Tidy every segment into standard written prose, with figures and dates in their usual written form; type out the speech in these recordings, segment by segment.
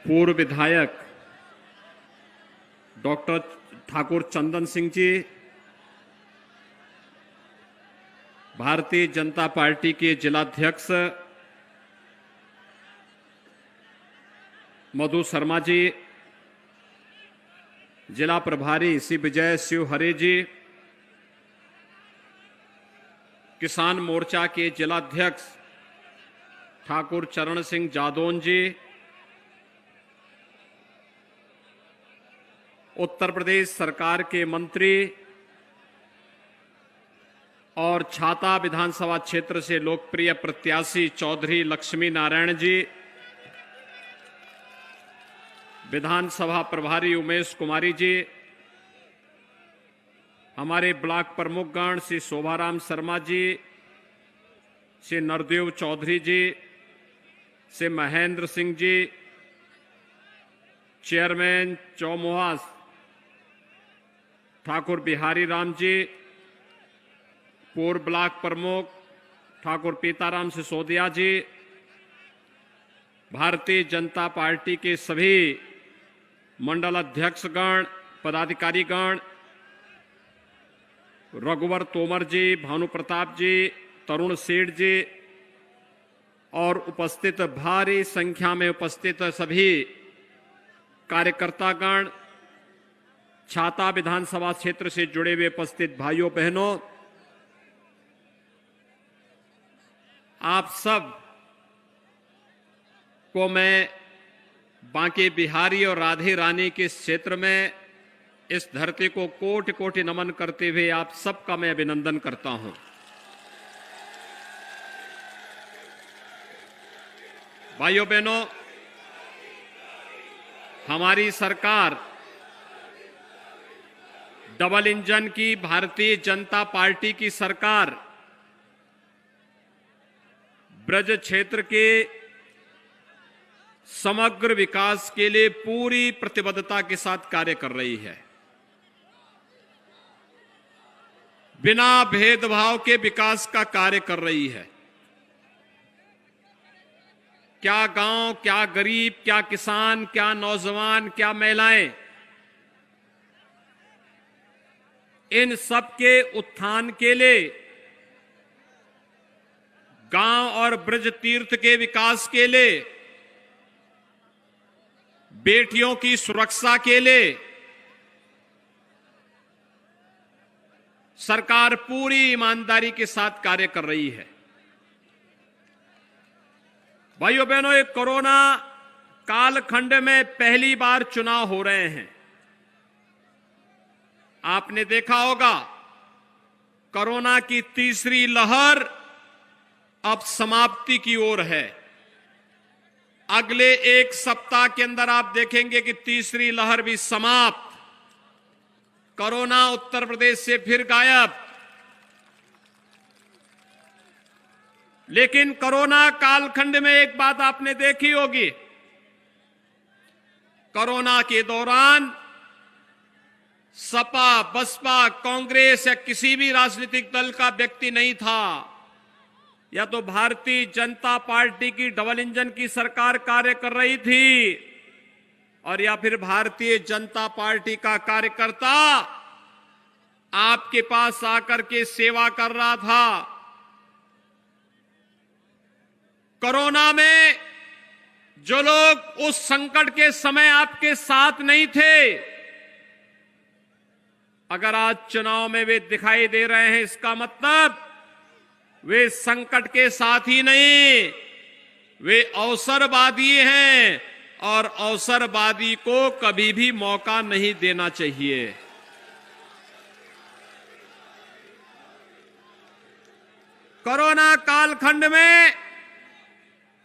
पूर्व विधायक doctor Thakur Chandan Singh ji, Bharatiya Janata party के जिलाध्यक्ष मधु शर्मा जी, जिला प्रभारी श्री विजय शिव हरे जी, किसान मोर्चा के जिलाध्यक्ष ठाकुर चरण सिंह जादौन जी, उत्तर प्रदेश सरकार के मंत्री और छाता विधानसभा क्षेत्र से लोकप्रिय प्रत्याशी चौधरी लक्ष्मी नारायण जी, विधानसभा प्रभारी उमेश कुमारी जी, हमारे ब्लॉक प्रमुखगण श्री शोभाराम शर्मा जी, श्री नरदेव चौधरी जी, श्री महेंद्र सिंह जी, चेयरमैन चौमुहा ठाकुर बिहारी राम जी, पूर्व ब्लॉक प्रमुख ठाकुर पीताराम सिसोदिया जी, भारतीय जनता पार्टी के सभी मंडल अध्यक्षगण, पदाधिकारीगण, रघुवर तोमर जी, भानु प्रताप जी, तरुण सेठ जी और उपस्थित भारी संख्या में उपस्थित सभी कार्यकर्तागण, छाता विधानसभा क्षेत्र से जुड़े हुए उपस्थित भाइयों बहनों, आप सब को मैं बांके बिहारी और राधे रानी के क्षेत्र में इस धरती को कोटि कोटि नमन करते हुए आप सबका मैं अभिनंदन करता हूं। भाइयों बहनों, हमारी सरकार डबल इंजन की भारतीय जनता पार्टी की सरकार ब्रज क्षेत्र के समग्र विकास के लिए पूरी प्रतिबद्धता के साथ कार्य कर रही है। बिना भेदभाव के विकास का कार्य कर रही है। क्या गांव, क्या गरीब, क्या किसान, क्या नौजवान, क्या महिलाएं, इन सब के उत्थान के लिए, गांव और ब्रज तीर्थ के विकास के लिए, बेटियों की सुरक्षा के लिए सरकार पूरी ईमानदारी के साथ कार्य कर रही है। भाइयों बहनों, एक कोरोना कालखंड में पहली बार चुनाव हो रहे हैं। आपने देखा होगा कोरोना की तीसरी लहर अब समाप्ति की ओर है। अगले एक सप्ताह के अंदर आप देखेंगे कि तीसरी लहर भी समाप्त, कोरोना उत्तर प्रदेश से फिर गायब। लेकिन कोरोना कालखंड में एक बात आपने देखी होगी, कोरोना के दौरान सपा, बसपा, कांग्रेस या किसी भी राजनीतिक दल का व्यक्ति नहीं था, या तो भारतीय जनता पार्टी की डबल इंजन की सरकार कार्य कर रही थी और या फिर भारतीय जनता पार्टी का कार्यकर्ता आपके पास आकर के सेवा कर रहा था। कोरोना में जो लोग उस संकट के समय आपके साथ नहीं थे, अगर आज चुनाव में वे दिखाई दे रहे हैं, इसका मतलब वे संकट के साथ ही नहीं, वे अवसरवादी हैं और अवसरवादी को कभी भी मौका नहीं देना चाहिए। कोरोना कालखंड में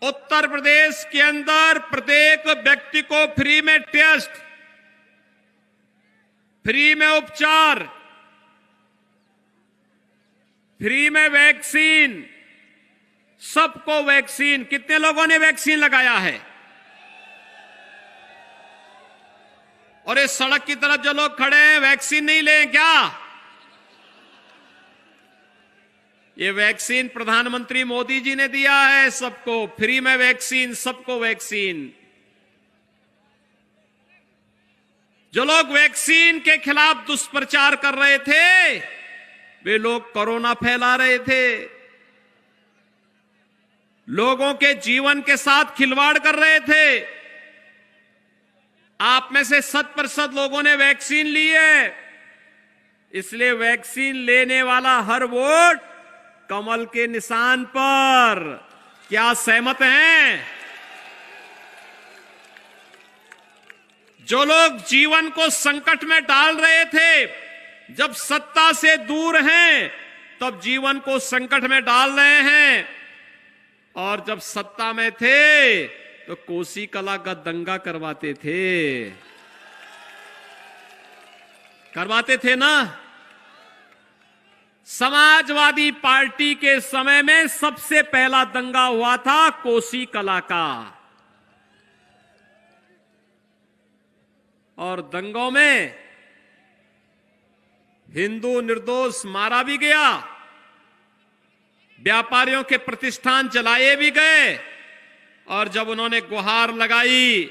उत्तर प्रदेश के अंदर प्रत्येक व्यक्ति को फ्री में टेस्ट, फ्री में उपचार, फ्री में वैक्सीन, सबको वैक्सीन। कितने लोगों ने वैक्सीन लगाया है? और इस सड़क की तरफ जो लोग खड़े हैं, वैक्सीन नहीं लें क्या? ये वैक्सीन प्रधानमंत्री मोदी जी ने दिया है सबको, फ्री में वैक्सीन, सबको वैक्सीन। जो लोग वैक्सीन के खिलाफ दुष्प्रचार कर रहे थे, वे लोग कोरोना फैला रहे थे, लोगों के जीवन के साथ खिलवाड़ कर रहे थे। आप में से 100% लोगों ने वैक्सीन ली है, इसलिए वैक्सीन लेने वाला हर वोट कमल के निशान पर। क्या सहमत हैं? जो लोग जीवन को संकट में डाल रहे थे, जब सत्ता से दूर हैं तब जीवन को संकट में डाल रहे हैं, और जब सत्ता में थे तो कोसी कला का दंगा करवाते थे ना। समाजवादी पार्टी के समय में सबसे पहला दंगा हुआ था कोसी कला का, और दंगों में हिंदू निर्दोष मारा भी गया, व्यापारियों के प्रतिष्ठान जलाए भी गए, और जब उन्होंने गुहार लगाई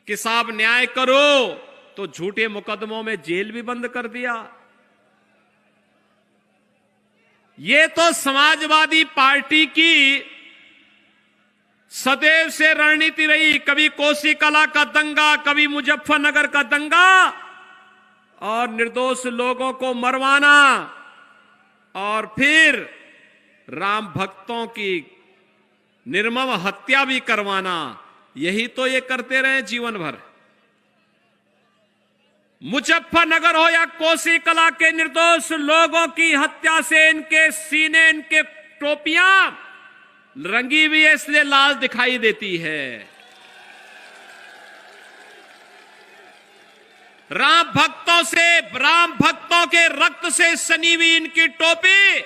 कि साहब न्याय करो, तो झूठे मुकदमों में जेल भी बंद कर दिया। ये तो समाजवादी पार्टी की सदैव से रणनीति रही, कभी कोसी कला का दंगा, कभी मुजफ्फरनगर का दंगा, और निर्दोष लोगों को मरवाना, और फिर राम भक्तों की निर्मम हत्या भी करवाना। यही तो ये करते रहे जीवन भर। मुजफ्फरनगर हो या कोसी कला के निर्दोष लोगों की हत्या से इनके सीने, इनके टोपियां रंगी हुई है, इसलिए लाल दिखाई देती है। राम भक्तों के रक्त से सनी हुई इनकी टोपी,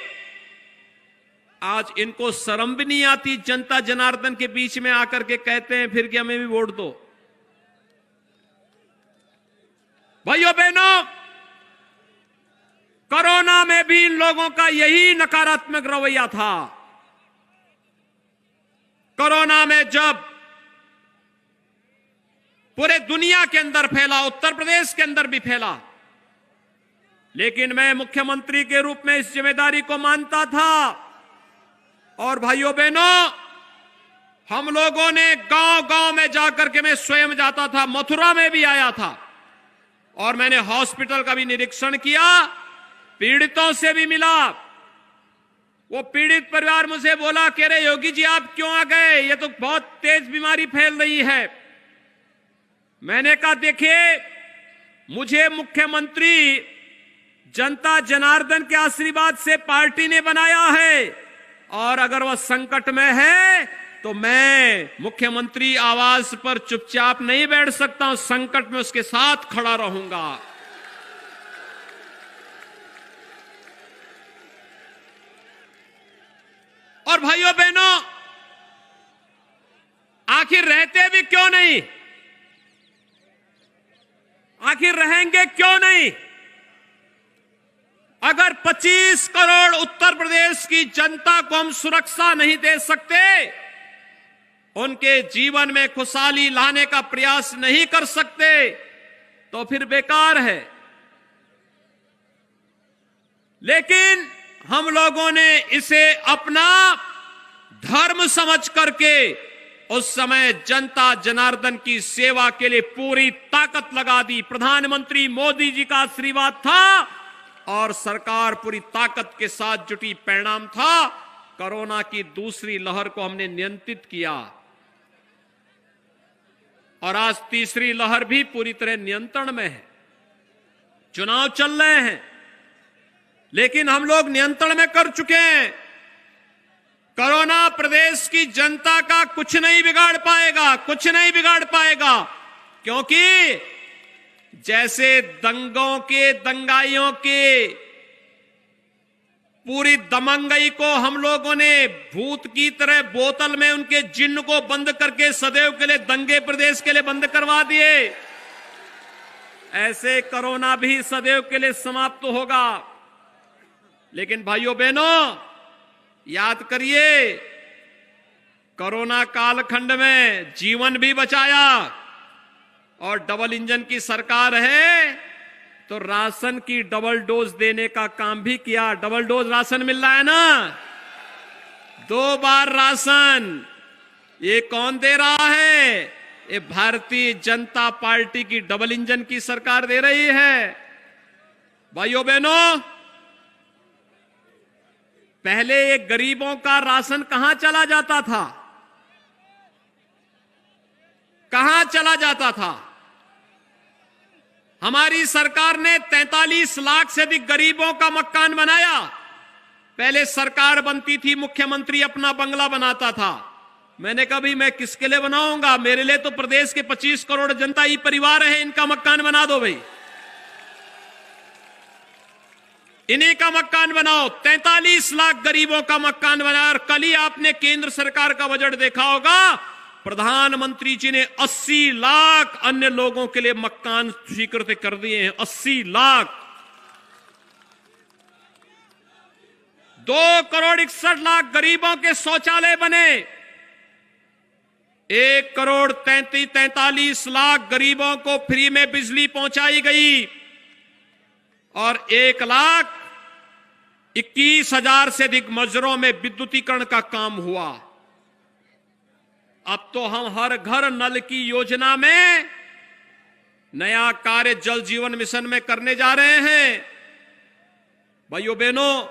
आज इनको शर्म भी नहीं आती, जनता जनार्दन के बीच में आकर के कहते हैं फिर कि हमें भी वोट दो। भाइयों बहनों, कोरोना में भी इन लोगों का यही नकारात्मक रवैया था। कोरोना में जब पूरे दुनिया के अंदर फैला, उत्तर प्रदेश के अंदर भी फैला, लेकिन मैं मुख्यमंत्री के रूप में इस जिम्मेदारी को मानता था। और भाइयों बहनों, हम लोगों ने गांव-गांव में जाकर के, मैं स्वयं जाता था, मथुरा में भी आया था, और मैंने हॉस्पिटल का भी निरीक्षण किया, पीड़ितों से भी मिला। वो पीड़ित परिवार मुझे बोला कि अरे योगी जी आप क्यों आ गए, ये तो बहुत तेज बीमारी फैल रही है। मैंने कहा देखिए, मुझे मुख्यमंत्री जनता जनार्दन के आशीर्वाद से पार्टी ने बनाया है, और अगर वह संकट में है तो मैं मुख्यमंत्री आवास पर चुपचाप नहीं बैठ सकता हूं, संकट में उसके साथ खड़ा रहूंगा। और भाइयों बहनों, आखिर रहते भी क्यों नहीं, आखिर रहेंगे क्यों नहीं? अगर 25 करोड़ उत्तर प्रदेश की जनता को हम सुरक्षा नहीं दे सकते, उनके जीवन में खुशहाली लाने का प्रयास नहीं कर सकते, तो फिर बेकार है। लेकिन हम लोगों ने इसे अपना धर्म समझ करके उस समय जनता जनार्दन की सेवा के लिए पूरी ताकत लगा दी। प्रधानमंत्री मोदी जी का आशीर्वाद था और सरकार पूरी ताकत के साथ जुटी। परिणाम था कोरोना की दूसरी लहर को हमने नियंत्रित किया, और आज तीसरी लहर भी पूरी तरह नियंत्रण में है। चुनाव चल रहे हैं, लेकिन हम लोग नियंत्रण में कर चुके हैं। कोरोना प्रदेश की जनता का कुछ नहीं बिगाड़ पाएगा, कुछ नहीं बिगाड़ पाएगा, क्योंकि जैसे दंगों के, दंगाइयों के पूरी दमंगई को हम लोगों ने भूत की तरह बोतल में उनके जिन्न को बंद करके सदैव के लिए दंगे प्रदेश के लिए बंद करवा दिए, ऐसे कोरोना भी सदैव के लिए समाप्त होगा। लेकिन भाइयों बहनों, याद करिए, कोरोना कालखंड में जीवन भी बचाया, और डबल इंजन की सरकार है तो राशन की डबल डोज देने का काम भी किया। डबल डोज राशन मिल रहा है ना, 2 बार राशन। ये कौन दे रहा है? ये भारतीय जनता पार्टी की डबल इंजन की सरकार दे रही है। भाइयों बहनों, पहले ये गरीबों का राशन कहां चला जाता था? कहां चला जाता था? हमारी सरकार ने 43 लाख से अधिक गरीबों का मकान बनाया। पहले सरकार बनती थी, मुख्यमंत्री अपना बंगला बनाता था। मैंने कहा भाई मैं किसके लिए बनाऊंगा? मेरे लिए तो प्रदेश के 25 करोड़ जनता ही परिवार है, इनका मकान बना दो भाई, इन्हीं का मकान बनाओ। 43 लाख गरीबों का मकान बनाया। और कल ही आपने केंद्र सरकार का बजट देखा होगा, प्रधानमंत्री जी ने 80 लाख अन्य लोगों के लिए मकान स्वीकृत कर दिए हैं। 80 लाख। 2 करोड़ 61 लाख गरीबों के शौचालय बने। 1 करोड़ 43 लाख गरीबों को फ्री में बिजली पहुंचाई गई और 1,21,000 से अधिक मजरों में विद्युतीकरण का काम हुआ। अब तो हम हर घर नल की योजना में नया कार्य जल जीवन मिशन में करने जा रहे हैं। भाइयों बहनों,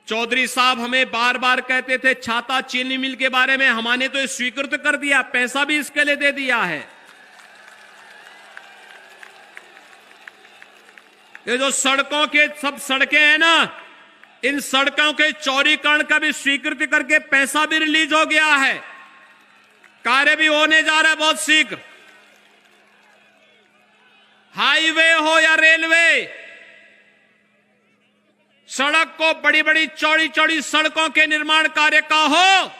चौधरी साहब हमें बार बार कहते थे छाता चीनी मिल के बारे में, हमने तो स्वीकृत कर दिया, पैसा भी इसके लिए दे दिया है। ये जो सड़कों के सब सड़कें हैं ना, इन सड़कों के चौड़ीकरण का भी स्वीकृति करके पैसा भी रिलीज हो गया है। कार्य भी होने जा रहा है बहुत शीघ्र। हाईवे हो या रेलवे, सड़क को बड़ी बड़ी चौड़ी चौड़ी सड़कों के निर्माण कार्य का हो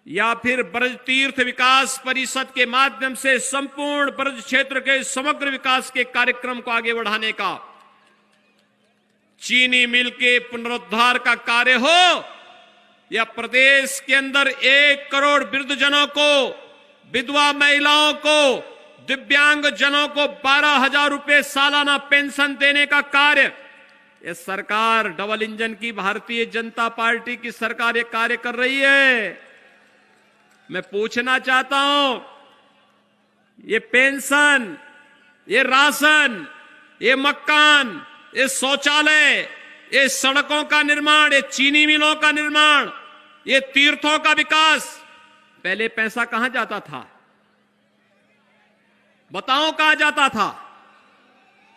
या फिर ब्रज तीर्थ विकास परिषद के माध्यम से संपूर्ण ब्रज क्षेत्र के समग्र विकास के कार्यक्रम को आगे बढ़ाने का, चीनी मिल के पुनरुद्धार का कार्य हो या प्रदेश के अंदर 1 करोड़ वृद्धजनों को, विधवा महिलाओं को, दिव्यांग जनों को 12,000 रुपए सालाना पेंशन देने का कार्य, ये सरकार डबल इंजन की भारतीय जनता पार्टी की सरकार ये कार्य कर रही है। मैं पूछना चाहता हूं, ये पेंशन, ये राशन, ये मकान, ये शौचालय, ये सड़कों का निर्माण, ये चीनी मिलों का निर्माण, ये तीर्थों का विकास, पहले पैसा कहां जाता था? बताओ कहां जाता था?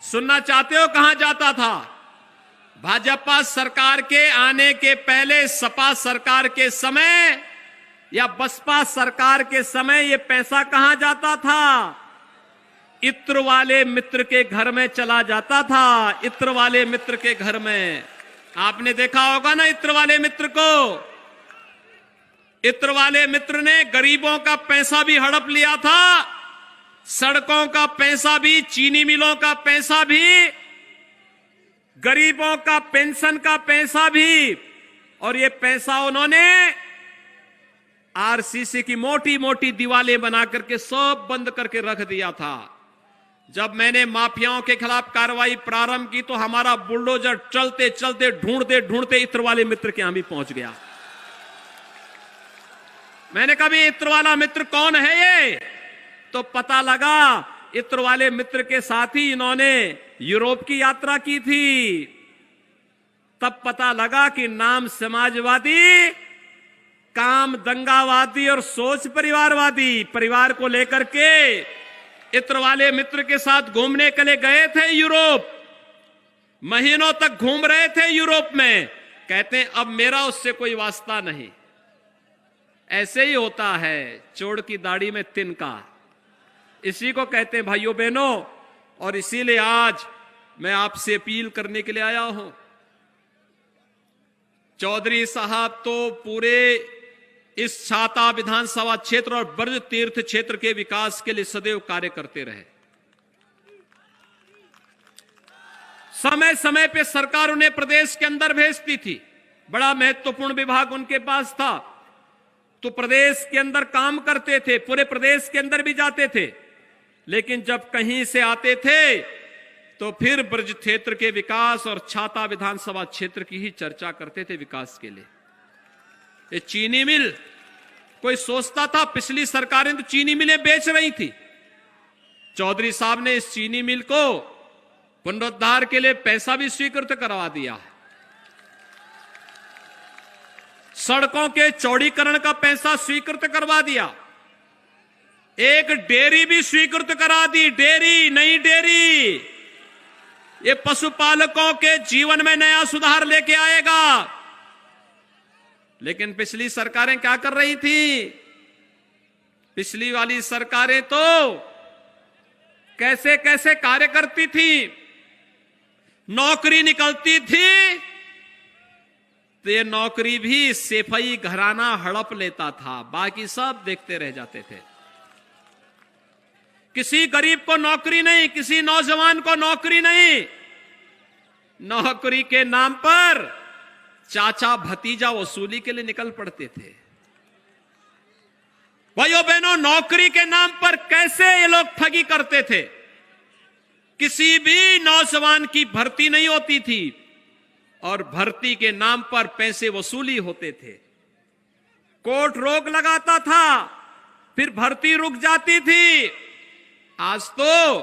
सुनना चाहते हो कहां जाता था? भाजपा सरकार के आने के पहले सपा सरकार के समय या बसपा सरकार के समय ये पैसा कहां जाता था? इत्र वाले मित्र के घर में चला जाता था। इत्र वाले मित्र के घर में आपने देखा होगा ना इत्र वाले मित्र को। इत्र वाले मित्र ने गरीबों का पैसा भी हड़प लिया था, सड़कों का पैसा भी, चीनी मिलों का पैसा भी, गरीबों का पेंशन का पैसा भी। और ये पैसा उन्होंने आरसीसी की मोटी मोटी दीवारें बना करके सब बंद करके रख दिया था। जब मैंने माफियाओं के खिलाफ कार्रवाई प्रारंभ की तो हमारा बुलडोजर चलते चलते ढूंढते ढूंढते इत्र वाले मित्र के यहां भी पहुंच गया। मैंने कहा इत्र वाला मित्र कौन है ये? तो पता लगा इत्र वाले मित्र के साथ ही इन्होंने यूरोप की यात्रा की थी। तब पता लगा कि नाम समाजवादी, काम दंगावादी और सोच परिवारवादी। परिवार को लेकर के इत्र वाले मित्र के साथ घूमने के लिए गए थे यूरोप, महीनों तक घूम रहे थे यूरोप में। कहते हैं अब मेरा उससे कोई वास्ता नहीं। ऐसे ही होता है चोर की दाढ़ी में तिनका, इसी को कहते हैं भाइयों बहनों। और इसीलिए आज मैं आपसे अपील करने के लिए आया हूं। चौधरी साहब तो पूरे इस छाता विधानसभा क्षेत्र और ब्रज तीर्थ क्षेत्र के विकास के लिए सदैव कार्य करते रहे। समय समय पे सरकार उन्हें प्रदेश के अंदर भेजती थी, बड़ा महत्वपूर्ण विभाग उनके पास था। तो प्रदेश के अंदर काम करते थे, पूरे प्रदेश के अंदर भी जाते थे, लेकिन जब कहीं से आते थे तो फिर ब्रज क्षेत्र के विकास और छाता विधानसभा क्षेत्र की ही चर्चा करते थे विकास के लिए। ये चीनी मिल, कोई सोचता था पिछली सरकारें तो चीनी मिलें बेच रही थी, चौधरी साहब ने इस चीनी मिल को पुनरुद्धार के लिए पैसा भी स्वीकृत करवा दिया है। सड़कों के चौड़ीकरण का पैसा स्वीकृत करवा दिया, एक डेयरी भी स्वीकृत करा दी। डेयरी, नई डेयरी, ये पशुपालकों के जीवन में नया सुधार लेके आएगा। लेकिन पिछली सरकारें क्या कर रही थी? पिछली वाली सरकारें तो कैसे कैसे कार्य करती थी। नौकरी निकलती थी तो ये नौकरी भी सेफई घराना हड़प लेता था, बाकी सब देखते रह जाते थे। किसी गरीब को नौकरी नहीं, किसी नौजवान को नौकरी नहीं। नौकरी के नाम पर चाचा भतीजा वसूली के लिए निकल पड़ते थे। भाइयों बहनों, नौकरी के नाम पर कैसे ये लोग ठगी करते थे। किसी भी नौजवान की भर्ती नहीं होती थी और भर्ती के नाम पर पैसे वसूली होते थे। कोर्ट रोक लगाता था, फिर भर्ती रुक जाती थी। आज तो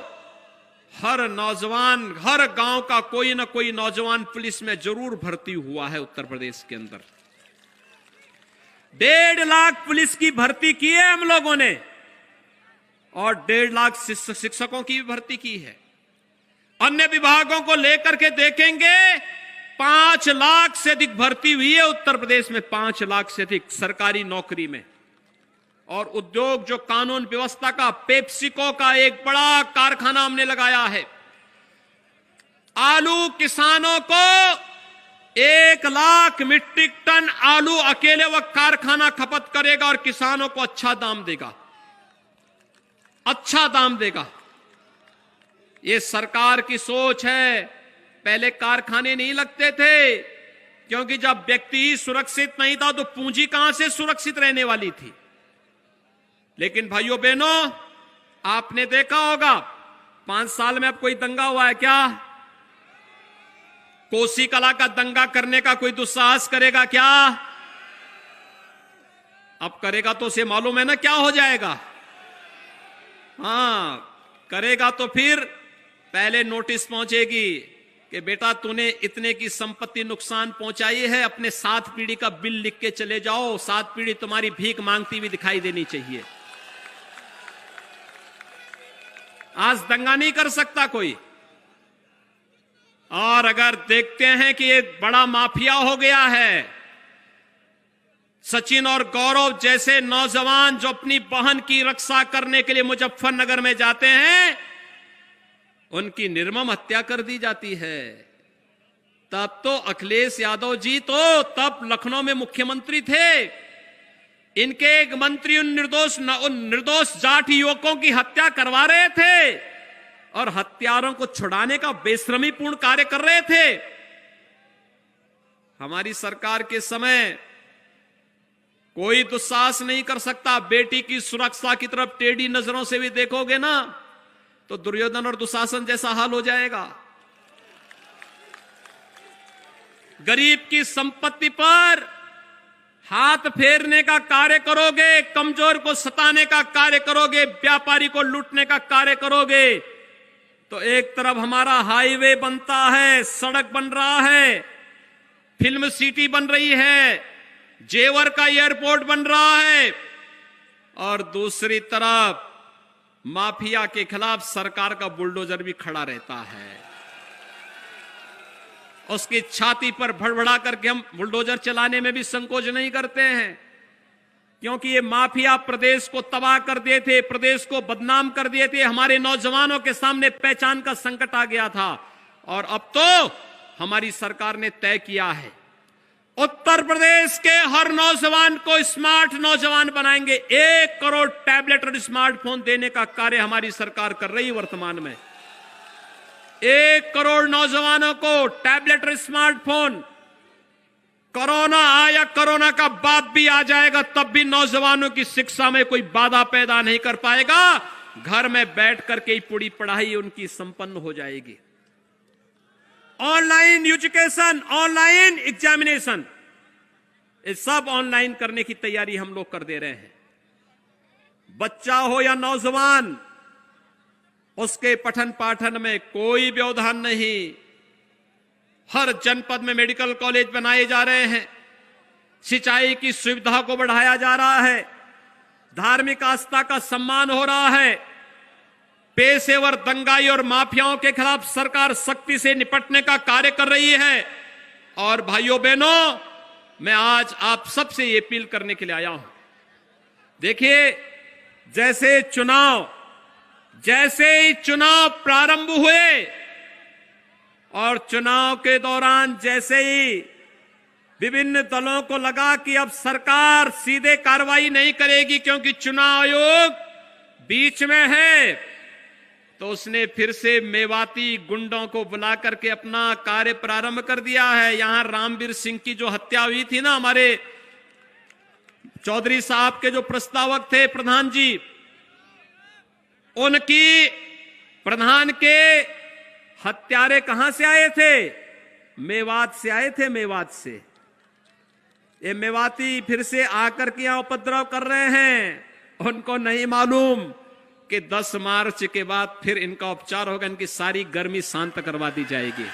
हर नौजवान, हर गांव का कोई ना कोई नौजवान पुलिस में जरूर भर्ती हुआ है उत्तर प्रदेश के अंदर। 1.5 लाख पुलिस की भर्ती की है हम लोगों ने और 1.5 लाख शिक्षकों की भी भर्ती की है। अन्य विभागों को लेकर के देखेंगे 5 लाख से अधिक भर्ती हुई है उत्तर प्रदेश में, 5 लाख से अधिक सरकारी नौकरी में। और उद्योग, जो कानून व्यवस्था का, पेप्सिको का एक बड़ा कारखाना हमने लगाया है। आलू किसानों को 1 लाख मीट्रिक टन आलू अकेले वह कारखाना खपत करेगा और किसानों को अच्छा दाम देगा, अच्छा दाम देगा। ये सरकार की सोच है। पहले कारखाने नहीं लगते थे क्योंकि जब व्यक्ति सुरक्षित नहीं था तो पूंजी कहां से सुरक्षित रहने वाली थी। लेकिन भाइयों बहनों, आपने देखा होगा 5 साल में अब कोई दंगा हुआ है क्या? कोसी कला का दंगा करने का कोई दुस्साहस करेगा क्या? अब करेगा तो उसे मालूम है ना क्या हो जाएगा। हां, करेगा तो फिर पहले नोटिस पहुंचेगी कि बेटा तूने इतने की संपत्ति नुकसान पहुंचाई है, अपने 7 पीढ़ी का बिल लिख के चले जाओ। 7 पीढ़ी तुम्हारी भीख मांगती हुई दिखाई देनी चाहिए। आज दंगा नहीं कर सकता कोई। और अगर देखते हैं कि ये बड़ा माफिया हो गया है, सचिन और गौरव जैसे नौजवान जो अपनी बहन की रक्षा करने के लिए मुजफ्फरनगर में जाते हैं, उनकी निर्मम हत्या कर दी जाती है। तब तो अखिलेश यादव जी तो तब लखनऊ में मुख्यमंत्री थे। इनके एक मंत्री उन निर्दोष जाट युवकों की हत्या करवा रहे थे और हत्यारों को छुड़ाने का बेशर्मीपूर्ण कार्य कर रहे थे। हमारी सरकार के समय कोई दुस्साहस नहीं कर सकता। बेटी की सुरक्षा की तरफ टेढ़ी नजरों से भी देखोगे ना तो दुर्योधन और दुशासन जैसा हाल हो जाएगा। गरीब की संपत्ति पर हाथ फेरने का कार्य करोगे, कमजोर को सताने का कार्य करोगे, व्यापारी को लूटने का कार्य करोगे, तो एक तरफ हमारा हाईवे बनता है, सड़क बन रहा है, फिल्म सिटी बन रही है, जेवर का एयरपोर्ट बन रहा है, और दूसरी तरफ माफिया के खिलाफ सरकार का बुलडोजर भी खड़ा रहता है। उसकी छाती पर भड़बड़ा करके हम बुलडोजर चलाने में भी संकोच नहीं करते हैं, क्योंकि ये माफिया प्रदेश को तबाह कर दिए थे, प्रदेश को बदनाम कर दिए थे। हमारे नौजवानों के सामने पहचान का संकट आ गया था और अब तो हमारी सरकार ने तय किया है उत्तर प्रदेश के हर नौजवान को स्मार्ट नौजवान बनाएंगे। 1 करोड़ टैबलेट और स्मार्टफोन देने का कार्य हमारी सरकार कर रही है। वर्तमान में 1 करोड़ नौजवानों को टैबलेट और स्मार्टफोन कोरोना आया, कोरोना का बाद भी आ जाएगा, तब भी नौजवानों की शिक्षा में कोई बाधा पैदा नहीं कर पाएगा। घर में बैठ करके ही पूरी पढ़ाई उनकी संपन्न हो जाएगी। ऑनलाइन एजुकेशन, ऑनलाइन एग्जामिनेशन, ये सब ऑनलाइन करने की तैयारी हम लोग कर दे रहे हैं। बच्चा हो या नौजवान, उसके पठन पाठन में कोई व्यवधान नहीं। हर जनपद में मेडिकल कॉलेज बनाए जा रहे हैं, सिंचाई की सुविधा को बढ़ाया जा रहा है, धार्मिक आस्था का सम्मान हो रहा है, पेशेवर दंगाई और माफियाओं के खिलाफ सरकार सख्ती से निपटने का कार्य कर रही है। और भाइयों बहनों, मैं आज आप सबसे ये अपील करने के लिए आया हूं। देखिए, जैसे ही चुनाव प्रारंभ हुए और चुनाव के दौरान जैसे ही विभिन्न दलों को लगा कि अब सरकार सीधे कार्रवाई नहीं करेगी क्योंकि चुनाव आयोग बीच में है, तो उसने फिर से मेवाती गुंडों को बुला करके अपना कार्य प्रारंभ कर दिया है। यहां रामवीर सिंह की जो हत्या हुई थी ना, हमारे चौधरी साहब के जो प्रस्तावक थे प्रधान जी, उनकी प्रधान के हत्यारे कहां से आए थे? मेवात से आए थे, मेवात से। ये मेवाती फिर से आकर के यहां उपद्रव कर रहे हैं। उनको नहीं मालूम कि 10 मार्च के बाद फिर इनका उपचार होगा, इनकी सारी गर्मी शांत करवा दी जाएगी।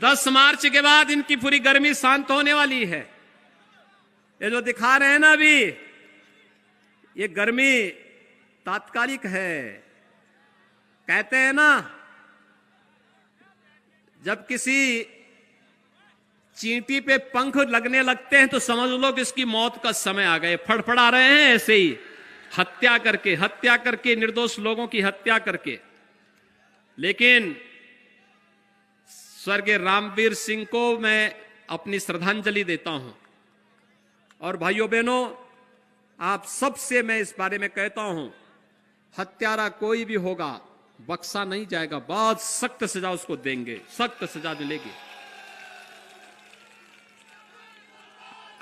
10 मार्च के बाद इनकी पूरी गर्मी शांत होने वाली है। ये जो दिखा रहे हैं ना अभी, ये गर्मी तात्कालिक है। कहते हैं ना, जब किसी चींटी पे पंख लगने लगते हैं तो समझ लो कि इसकी मौत का समय आ गया। फड़फड़ा रहे हैं ऐसे ही, हत्या करके निर्दोष लोगों की हत्या करके। लेकिन स्वर्गीय रामवीर सिंह को मैं अपनी श्रद्धांजलि देता हूं। और भाइयों बहनों, आप सबसे मैं इस बारे में कहता हूं, हत्यारा कोई भी होगा बख्शा नहीं जाएगा। बहुत सख्त सजा उसको देंगे, सख्त सजा मिलेगी।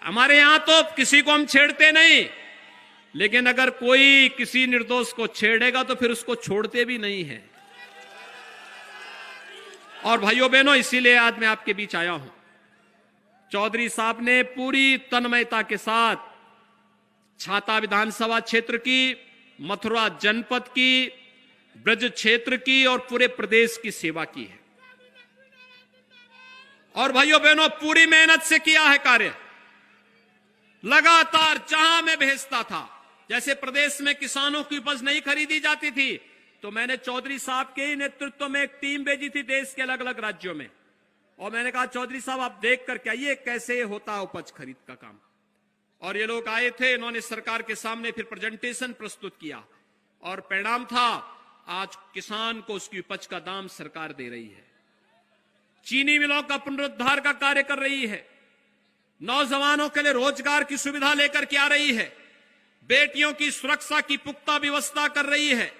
हमारे यहां तो किसी को हम छेड़ते नहीं, लेकिन अगर कोई किसी निर्दोष को छेड़ेगा तो फिर उसको छोड़ते भी नहीं है। और भाइयों बहनों, इसीलिए आज मैं आपके बीच आया हूं। चौधरी साहब ने पूरी तन्मयता के साथ छाता विधानसभा क्षेत्र की, मथुरा जनपद की, ब्रज क्षेत्र की और पूरे प्रदेश की सेवा की है। और भाइयों बहनों, पूरी मेहनत से किया है कार्य। लगातार जहां मैं भेजता था, जैसे प्रदेश में किसानों की उपज नहीं खरीदी जाती थी, तो मैंने चौधरी साहब के ही नेतृत्व में एक टीम भेजी थी देश के अलग अलग राज्यों में। और मैंने कहा, चौधरी साहब आप देख करके आइए कैसे होता है उपज खरीद का काम। और ये लोग आए थे, इन्होंने सरकार के सामने फिर प्रेजेंटेशन प्रस्तुत किया और परिणाम था आज किसान को उसकी उपज का दाम सरकार दे रही है। चीनी मिलों का पुनरुद्धार का कार्य कर रही है। नौजवानों के लिए रोजगार की सुविधा लेकर के आ रही है। बेटियों की सुरक्षा की पुख्ता व्यवस्था कर रही है।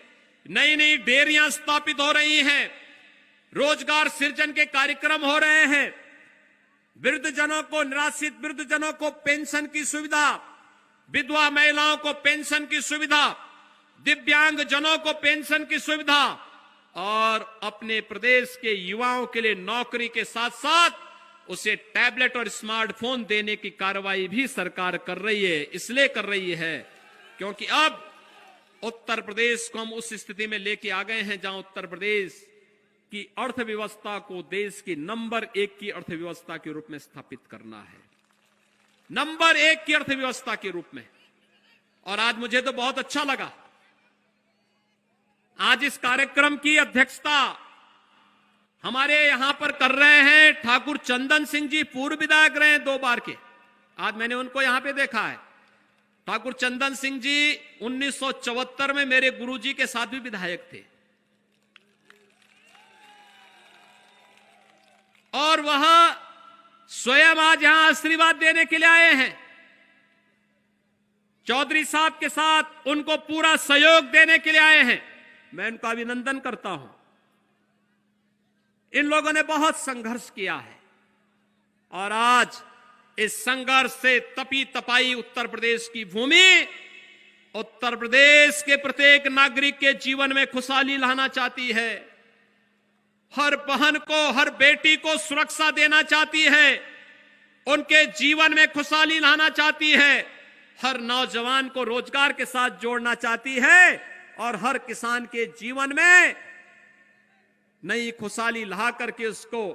नई नई डेयरियां स्थापित हो रही हैं। रोजगार सृजन के कार्यक्रम हो रहे हैं। वृद्धजनों को, निराश्रित वृद्धजनों को पेंशन की सुविधा, विधवा महिलाओं को पेंशन की सुविधा, दिव्यांग जनों को पेंशन की सुविधा और अपने प्रदेश के युवाओं के लिए नौकरी के साथ साथ उसे टैबलेट और स्मार्टफोन देने की कार्रवाई भी सरकार कर रही है। इसलिए कर रही है क्योंकि अब उत्तर प्रदेश को हम उस स्थिति में लेके आ गए हैं जहां उत्तर प्रदेश की अर्थव्यवस्था को देश की नंबर 1 की अर्थव्यवस्था के रूप में स्थापित करना है। नंबर 1 की अर्थव्यवस्था के रूप में। और आज मुझे तो बहुत अच्छा लगा, आज इस कार्यक्रम की अध्यक्षता हमारे यहां पर कर रहे हैं ठाकुर चंदन सिंह जी, पूर्व विधायक रहे हैं 2 बार के। आज मैंने उनको यहां पे देखा है। ठाकुर चंदन सिंह जी 1974 में मेरे गुरुजी के साथ भी विधायक थे और वह स्वयं आज यहां आशीर्वाद देने के लिए आए हैं। चौधरी साहब के साथ उनको पूरा सहयोग देने के लिए आए हैं। मैं उनका अभिनंदन करता हूं। इन लोगों ने बहुत संघर्ष किया है और आज इस संघर्ष से तपी तपाई उत्तर प्रदेश की भूमि उत्तर प्रदेश के प्रत्येक नागरिक के जीवन में खुशहाली लाना चाहती है। हर बहन को, हर बेटी को सुरक्षा देना चाहती है, उनके जीवन में खुशहाली लाना चाहती है, हर नौजवान को रोजगार के साथ जोड़ना चाहती है और हर किसान के जीवन में नई खुशहाली ला करके उसको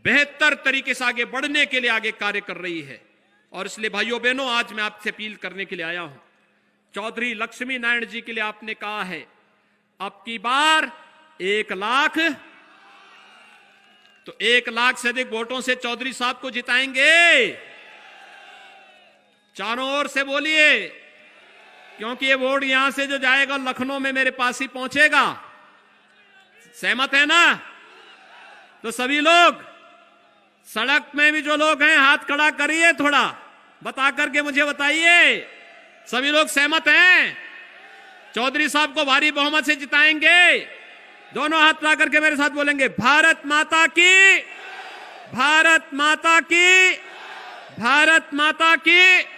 बेहतर तरीके से आगे बढ़ने के लिए आगे कार्य कर रही है। और इसलिए भाइयों बहनों, आज मैं आपसे अपील करने के लिए आया हूं। चौधरी लक्ष्मी नारायण जी के लिए आपने कहा है अब की बार 1 लाख, तो 1 लाख से अधिक वोटों से चौधरी साहब को जिताएंगे। चारों ओर से बोलिए, क्योंकि ये वोट यहां से जो जाएगा लखनऊ में मेरे पास ही पहुंचेगा। सहमत है ना? तो सभी लोग सड़क में भी जो लोग हैं हाथ खड़ा करिए, थोड़ा बता करके मुझे बताइए। सभी लोग सहमत हैं? चौधरी साहब को भारी बहुमत से जिताएंगे। दोनों हाथ ला करके मेरे साथ बोलेंगे, भारत माता की, भारत माता की, भारत माता की।